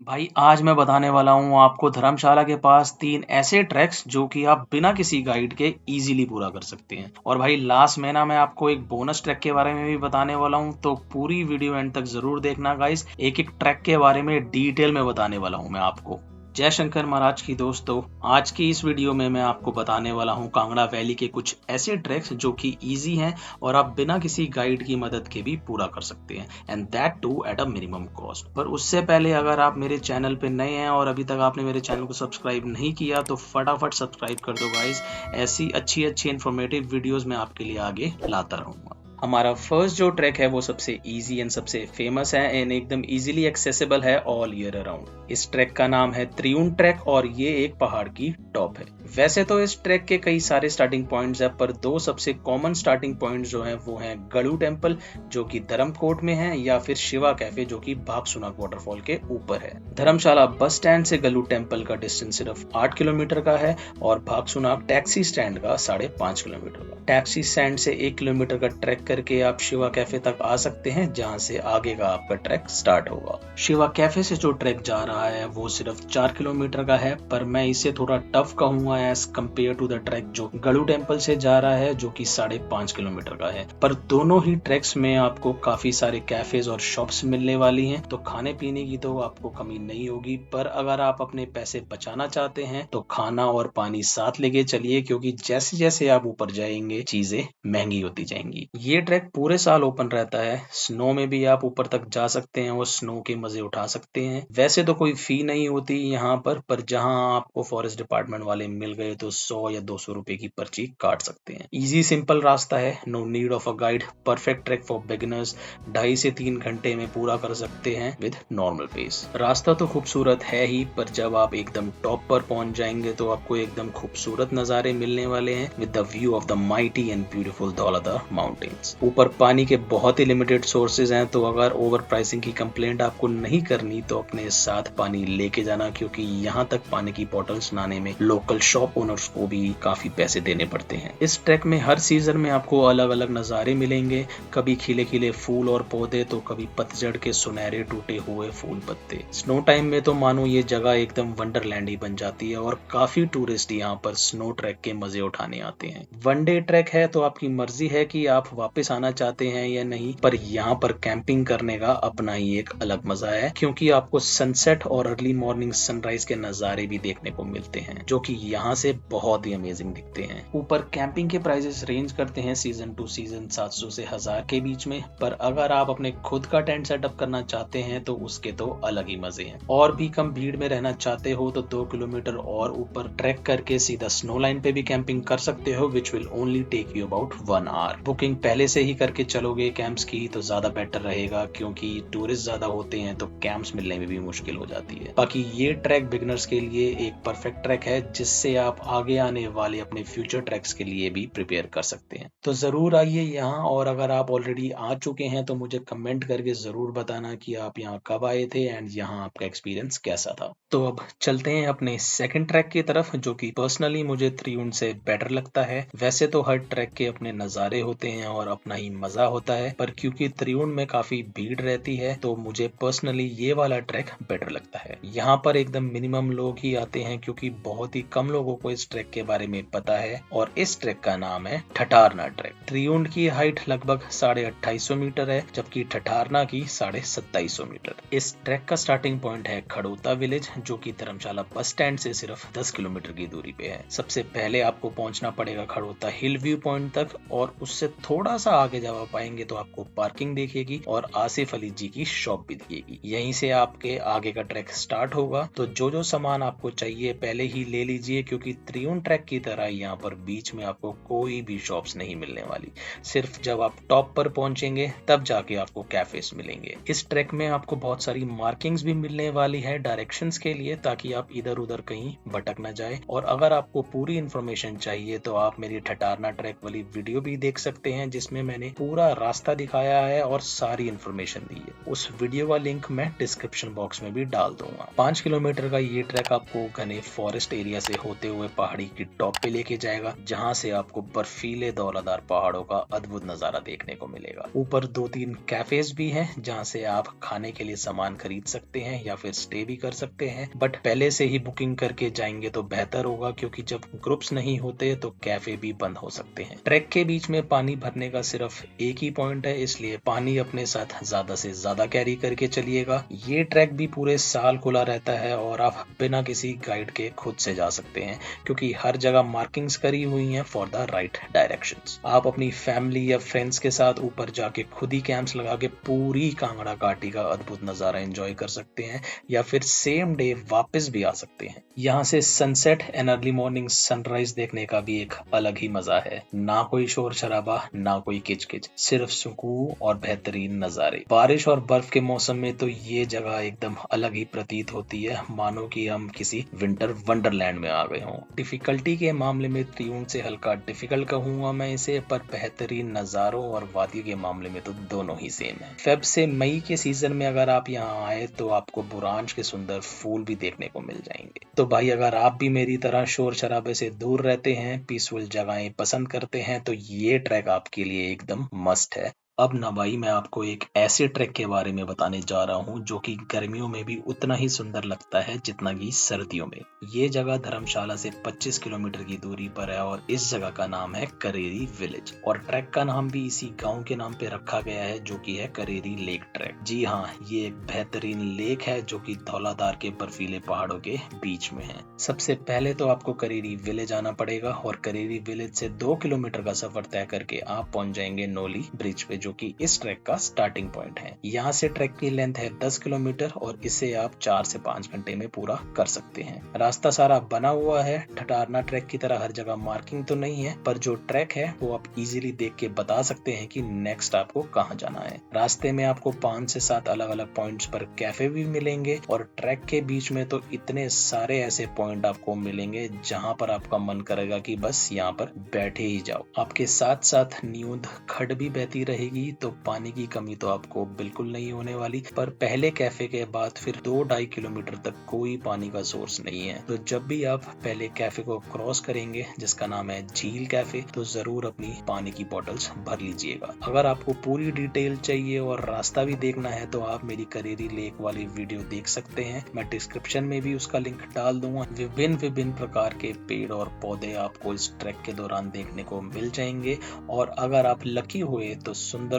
भाई आज मैं बताने वाला हूँ आपको धर्मशाला के पास 3 ऐसे ट्रैक्स जो कि आप बिना किसी गाइड के इजीली पूरा कर सकते हैं। और भाई लास्ट महीना मैं आपको एक बोनस ट्रैक के बारे में भी बताने वाला हूँ, तो पूरी वीडियो एंड तक जरूर देखना गाइस। एक एक ट्रैक के बारे में डिटेल में बताने वाला हूँ मैं आपको। जय शंकर महाराज की दोस्तों, आज की इस वीडियो में मैं आपको बताने वाला हूँ कांगड़ा वैली के कुछ ऐसे ट्रैक्स जो कि इजी हैं और आप बिना किसी गाइड की मदद के भी पूरा कर सकते हैं, and that too at a minimum cost. पर उससे पहले अगर आप मेरे चैनल पे नए हैं और अभी तक आपने मेरे चैनल को सब्सक्राइब नहीं किया तो फटाफट सब्सक्राइब कर दो गाइस। ऐसी अच्छी अच्छी इन्फॉर्मेटिव वीडियोस मैं आपके लिए आगे लाता रहूंगा। हमारा फर्स्ट जो ट्रैक है वो सबसे इजी एंड सबसे फेमस है एंड एकदम इजीली एक्सेसिबल है ऑल ईयर अराउंड। इस ट्रैक का नाम है त्रिउंड ट्रैक और ये एक पहाड़ की टॉप है। वैसे तो इस ट्रैक के कई सारे स्टार्टिंग पॉइंट्स हैं, पर दो सबसे कॉमन स्टार्टिंग पॉइंट्स जो हैं वो हैं गड़ू टेम्पल जो कि धर्मकोट में है, या फिर शिवा कैफे जो कि भागसुनाग वाटरफॉल के ऊपर है। धर्मशाला बस स्टैंड से गलू टेम्पल का डिस्टेंस सिर्फ 8 किलोमीटर का है और भागसुनाग टैक्सी स्टैंड का 5.5 किलोमीटर का। टैक्सी स्टैंड से 1 किलोमीटर का ट्रैक करके आप शिवा कैफे तक आ सकते हैं, जहां से आगे का आपका ट्रैक स्टार्ट होगा। शिवा कैफे से जो ट्रैक जा रहा है वो सिर्फ 4 किलोमीटर का है, पर मैं इसे थोड़ा टफ कहूंगा as compare to the track जो गड़ू टेम्पल से जा रहा है जो कि 5.5 किलोमीटर का है। पर दोनों ही ट्रैक्स में आपको काफी सारे कैफेज और शॉप्स मिलने वाली हैं, तो खाने पीने की तो आपको कमी नहीं होगी। पर अगर आप अपने पैसे बचाना चाहते हैं तो खाना और पानी साथ लेके चलिए, क्योंकि जैसे जैसे आप ऊपर जाएंगे चीजें महंगी होती जाएंगी। ये ट्रैक पूरे साल ओपन रहता है, स्नो में भी आप ऊपर तक जा सकते हैं और स्नो के मजे उठा सकते हैं। वैसे तो कोई फी नहीं होती यहाँ पर जहाँ आपको फॉरेस्ट डिपार्टमेंट वाले मिल गए तो 100 या 200 रुपए की पर्ची काट सकते हैं। इजी सिंपल रास्ता है, no need of a guide, perfect track for beginners. 2.5 से 3 घंटे में पूरा कर सकते हैं विद नॉर्मल पेस। रास्ता तो खूबसूरत है ही, पर जब आप एकदम टॉप पर पहुंच जाएंगे तो आपको एकदम खूबसूरत नजारे मिलने वाले हैं with the view of the mighty and beautiful Dhauladhar mountains. ऊपर पानी के बहुत ही लिमिटेड सोर्सेज हैं, तो अगर ओवर प्राइसिंग की कंप्लेंट आपको नहीं करनी तो अपने साथ पानी लेके जाना, क्योंकि यहाँ तक पानी की बोतल्स लाने में लोकल शॉप ओनर्स को भी काफी पैसे देने पड़ते हैं। इस ट्रैक में हर सीजन में आपको अलग अलग नजारे मिलेंगे, कभी खिले खिले फूल और पौधे तो कभी पतझड़ के सुनहरे टूटे हुए फूल पत्ते। स्नो टाइम में तो मानो ये जगह एकदम वंडरलैंड ही बन जाती है और काफी टूरिस्ट यहाँ पर स्नो ट्रैक के मजे उठाने आते हैं। वन डे ट्रैक है तो आपकी मर्जी है कि आप वापस आना चाहते हैं या नहीं, पर यहाँ पर कैंपिंग करने का अपना ही एक अलग मजा है, क्योंकि आपको सनसेट और अर्ली मॉर्निंग सनराइज के नजारे भी देखने को मिलते हैं जो कि यहाँ से बहुत ही अमेजिंग दिखते हैं। ऊपर कैंपिंग के प्राइसेस रेंज करते हैं सीजन टू सीजन 700 से 1000 के बीच में, पर अगर आप अपने खुद का टेंट सेटअप करना चाहते हैं तो उसके तो अलग ही मजे हैं। और भी कम भीड़ में रहना चाहते हो तो 2 किलोमीटर और ऊपर ट्रैक करके सीधा स्नो लाइन पे भी कैंपिंग कर सकते हो, which will only take you about 1 hour. Booking पहले से ही करके चलोगे कैंप्स की तो ज्यादा बेटर रहेगा, क्योंकि टूरिस्ट ज्यादा होते हैं तो कैंप्स मिलने में भी मुश्किल हो जाती है। बाकी ये ट्रैक बिगिनर्स के लिए एक परफेक्ट ट्रैक है, जिससे आप आगे आने वाले अपने फ्यूचर ट्रैक्स के लिए भी प्रिपेयर कर सकते हैं। तो जरूर आइए यहाँ, और अगर आप ऑलरेडी आ चुके हैं तो मुझे कमेंट करके जरूर बताना कि आप यहाँ कब आए थे एंड यहाँ आपका एक्सपीरियंस कैसा था। तो अब चलते हैं अपने सेकंड ट्रैक की तरफ, जो कि पर्सनली मुझे त्रिउंड से बेटर लगता है। वैसे तो हर ट्रैक के अपने नज़ारे होते हैं और अपना ही मजा होता है, पर क्योंकि त्रिउंड में काफी भीड़ रहती है तो मुझे पर्सनली ये वाला ट्रैक बेटर लगता है। यहाँ पर एकदम मिनिमम लोग ही आते हैं, क्योंकि बहुत ही कम लोगों को इस ट्रैक के बारे में पता है, और इस ट्रैक का नाम है ठठारना ट्रैक। त्रिउंड की हाइट लगभग 2850 मीटर है, जबकि ठठारना की 2750 मीटर। इस ट्रैक का स्टार्टिंग पॉइंट है खड़ोता विलेज, जो कि धर्मशाला बस स्टैंड से सिर्फ 10 किलोमीटर की दूरी पे है। सबसे पहले आपको पहुंचना पड़ेगा खड़ोता हिल व्यू पॉइंट तक, और उससे थोड़ा सा आगे जब आप आएंगे तो आपको पार्किंग दिखेगी और आसिफ अली जी की शॉप भी दिखेगी। यहीं से आपके आगे का ट्रैक स्टार्ट होगा। तो जो जो सामान आपको चाहिए पहले ही ले लीजिए, क्योंकि त्रिउंड ट्रैक की तरह यहाँ पर बीच में आपको कोई भी शॉप्स नहीं मिलने वाली। सिर्फ जब आप टॉप पर पहुंचेंगे तब जाके आपको कैफेस मिलेंगे। इस ट्रैक में आपको बहुत सारी मार्किंग्स भी मिलने वाली है डायरेक्शंस के लिए, ताकि आप इधर उधर कहीं भटक ना जाए। और अगर आपको पूरी इन्फॉर्मेशन चाहिए तो आप मेरी ठठारना ट्रैक वाली वीडियो भी देख सकते हैं, जिसमें जिसमें मैंने पूरा रास्ता दिखाया है और सारी इन्फॉर्मेशन दी है। उस वीडियो का लिंक मैं डिस्क्रिप्शन बॉक्स में भी डाल दूंगा। 5 किलोमीटर का ये ट्रैक आपको घने फॉरेस्ट एरिया से होते हुए पहाड़ी की टॉप पे लेके जाएगा, जहाँ से आपको बर्फीले दौलादार पहाड़ों का अद्भुत नजारा देखने को मिलेगा। ऊपर 2-3 कैफेज भी हैं जहाँ से आप खाने के लिए सामान खरीद सकते हैं या फिर स्टे भी कर सकते हैं, बट पहले से ही बुकिंग करके जाएंगे तो बेहतर होगा, क्योंकि जब ग्रुप्स नहीं होते तो कैफे भी बंद हो सकते हैं। ट्रैक के बीच में पानी भरने का सिर्फ एक ही पॉइंट है, इसलिए पानी अपने साथ ज्यादा से ज्यादा कैरी करके चलिएगा। ये ट्रैक भी पूरे साल खुला रहता है और आप बिना किसी गाइड के खुद से जा सकते हैं, क्योंकि हर जगह मार्किंग्स करी हुई हैं फॉर द राइट डायरेक्शंस। आप अपनी फैमिली या फ्रेंड्स के साथ ऊपर जाके खुद ही कैंप्स लगा के पूरी कांगड़ा घाटी का अद्भुत नजारा एंजॉय कर सकते हैं, या फिर सेम डे वापस भी आ सकते हैं। यहाँ से sunset and early morning sunrise देखने का भी एक अलग ही मजा है। ना कोई शोर शराबा, ना कोई किचकिच, सिर्फ सुकून और बेहतरीन नजारे। बारिश और बर्फ के मौसम में तो ये जगह एकदम अलग ही प्रतीत होती है, मानो कि हम किसी विंटर वंडरलैंड में आ गए हों। डिफिकल्टी के मामले में त्रिउंड से हल्का डिफिकल्ट कहूंगा मैं इसे, पर बेहतरीन नजारों और वादियों के मामले में तो दोनों ही सेम है। फेब से मई के सीजन में अगर आप यहाँ आए तो आपको बुरांश के सुंदर फूल भी देखने को मिल जाएंगे। तो भाई, अगर आप भी मेरी तरह शोर शराबे से दूर रहते हैं, पीसफुल जगहें पसंद करते हैं, तो ये ट्रैक आपके लिए एकदम मस्ट है। अब ना भाई, मैं आपको एक ऐसे ट्रैक के बारे में बताने जा रहा हूँ जो कि गर्मियों में भी उतना ही सुंदर लगता है जितना कि सर्दियों में। ये जगह धर्मशाला से 25 किलोमीटर की दूरी पर है और इस जगह का नाम है करेरी विलेज, और ट्रैक का नाम भी इसी गांव के नाम पे रखा गया है, जो कि है करेरी लेक ट्रैक। जी हाँ, ये एक बेहतरीन लेक है जो कि धौलाधार के बर्फीले पहाड़ों के बीच में है। सबसे पहले तो आपको करेरी विलेज आना पड़ेगा और करेरी विलेज से 2 किलोमीटर का सफर तय करके आप पहुंच जाएंगे नोली ब्रिज पे, जो कि इस ट्रैक का स्टार्टिंग पॉइंट है। यहाँ से ट्रैक की लेंथ है 10 किलोमीटर और इसे आप 4 से 5 घंटे में पूरा कर सकते हैं। रास्ता सारा बना हुआ है। ठटारना ट्रैक की तरह हर जगह मार्किंग तो नहीं है, पर जो ट्रैक है वो आप इजीली देख के बता सकते हैं कि नेक्स्ट आपको कहाँ जाना है। रास्ते में आपको 5 से 7 अलग अलग पॉइंट्स पर कैफे भी मिलेंगे और ट्रैक के बीच में तो इतने सारे ऐसे पॉइंट आपको मिलेंगे जहाँ पर आपका मन करेगा कि बस यहाँ पर बैठे ही जाओ। आपके साथ साथ नींद खड़ भी बहती रहेगी, तो पानी की कमी तो आपको बिल्कुल नहीं होने वाली। पर पहले कैफे के बाद फिर 2-2.5 किलोमीटर तक कोई पानी का सोर्स नहीं है। तो जब भी आप पहले कैफे को क्रॉस करेंगे, जिसका नाम है झील कैफे, तो जरूर अपनी पानी की बोतल्स भर लीजिएगा। अगर आपको पूरी डिटेल चाहिए और रास्ता भी देखना है तो आप मेरी करेरी लेक वाली वीडियो देख सकते हैं, मैं डिस्क्रिप्शन में भी उसका लिंक डाल दूंगा। विभिन्न प्रकार के पेड़ और पौधे आपको इस ट्रैक के दौरान देखने को मिल जाएंगे, और अगर आप लकी हुए तो सुंदर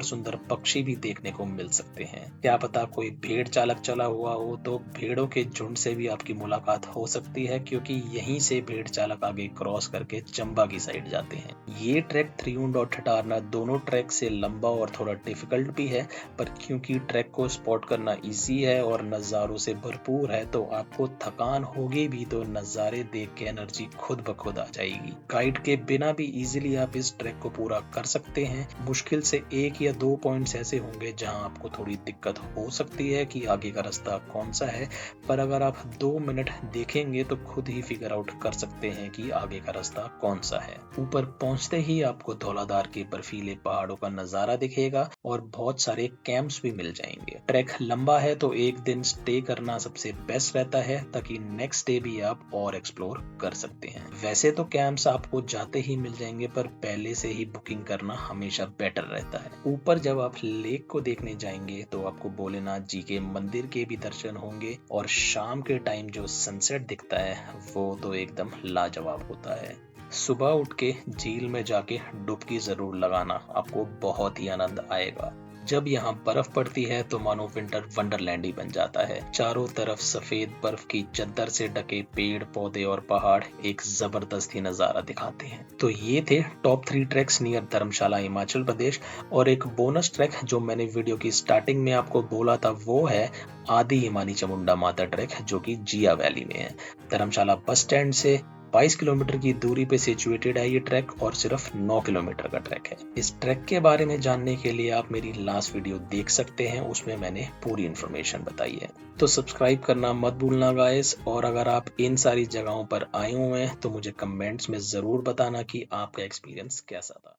पक्षी भी देखने को मिल सकते हैं। क्या पता कोई भेड़ चालक चला हुआ हो, तो भेड़ों के झुंड से भी आपकी मुलाकात हो सकती है, क्योंकि यहीं से भेड़ चालक आगे क्रॉस करके चंबा की साइड जाते हैं। ये ट्रैक त्रिउंड और ठटारना दोनों ट्रैक से लंबा और थोड़ा डिफिकल्ट भी है, पर क्योंकि ट्रैक को स्पॉट करना इजी है और नजारों से भरपूर है, तो आपको थकान होगी भी तो नजारे देख के एनर्जी खुद ब खुद आ जाएगी। गाइड के बिना भी इजीली आप इस ट्रैक को पूरा कर सकते हैं। मुश्किल से 1 या 2 पॉइंट्स ऐसे होंगे जहां आपको थोड़ी दिक्कत हो सकती है कि आगे का रास्ता कौन सा है, पर अगर आप 2 मिनट देखेंगे तो खुद ही फिगर आउट कर सकते हैं कि आगे का रास्ता कौन सा है। ऊपर पहुंचते ही आपको धौलाधार के बर्फीले पहाड़ों का नजारा दिखेगा और बहुत सारे कैंप्स भी मिल जाएंगे। ट्रैक लंबा है तो एक दिन स्टे करना सबसे बेस्ट रहता है, ताकि नेक्स्ट डे भी आप और एक्सप्लोर कर सकते हैं। वैसे तो कैंप्स आपको जाते ही मिल जाएंगे, पर पहले से ही बुकिंग करना हमेशा बेटर रहता है। ऊपर जब आप लेक को देखने जाएंगे तो आपको भोलेनाथ जी के मंदिर के भी दर्शन होंगे, और शाम के टाइम जो सनसेट दिखता है वो तो एकदम लाजवाब होता है। सुबह उठ के झील में जाके डुबकी जरूर लगाना, आपको बहुत ही आनंद आएगा। जब यहाँ बर्फ पड़ती है तो मानो विंटर वंडरलैंड ही बन जाता है। चारों तरफ सफेद बर्फ की चद्दर से ढके पेड़ पौधे और पहाड़ एक जबरदस्त ही नजारा दिखाते हैं। तो ये थे टॉप 3 ट्रैक्स नियर धर्मशाला हिमाचल प्रदेश, और एक बोनस ट्रैक जो मैंने वीडियो की स्टार्टिंग में आपको बोला था वो है आदि हिमानी चामुंडा माता ट्रैक, जो कि जिया वैली में है। धर्मशाला बस स्टैंड से 22 किलोमीटर की दूरी पे सिचुएटेड है ये ट्रैक, और सिर्फ 9 किलोमीटर का ट्रैक है। इस ट्रैक के बारे में जानने के लिए आप मेरी लास्ट वीडियो देख सकते हैं, उसमें मैंने पूरी इन्फॉर्मेशन बताई है। तो सब्सक्राइब करना मत भूलना गाइस, और अगर आप इन सारी जगहों पर आए हुए हैं तो मुझे कमेंट्स में जरूर बताना कि आपका एक्सपीरियंस कैसा था।